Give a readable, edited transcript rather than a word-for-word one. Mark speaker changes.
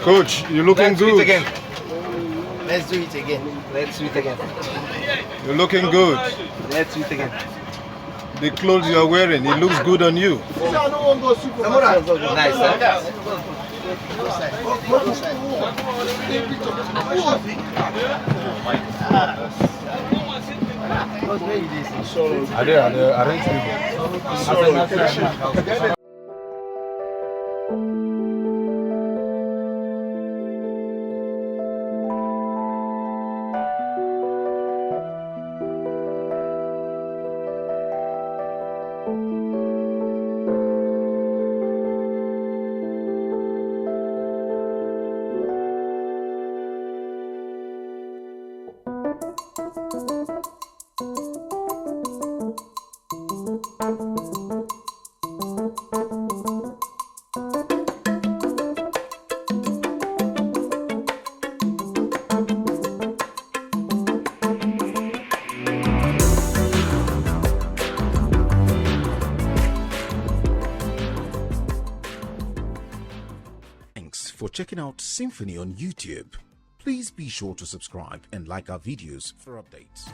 Speaker 1: Coach, you're looking
Speaker 2: Let's do it
Speaker 1: good.
Speaker 2: again.
Speaker 3: Let's do it again.
Speaker 2: Let's do it again.
Speaker 1: You're looking good.
Speaker 2: Let's do it again.
Speaker 1: The clothes you're wearing, it looks good on you.
Speaker 2: Nice, huh?
Speaker 4: Thanks for checking out Symphony on YouTube. Please be sure to subscribe and like our videos for updates.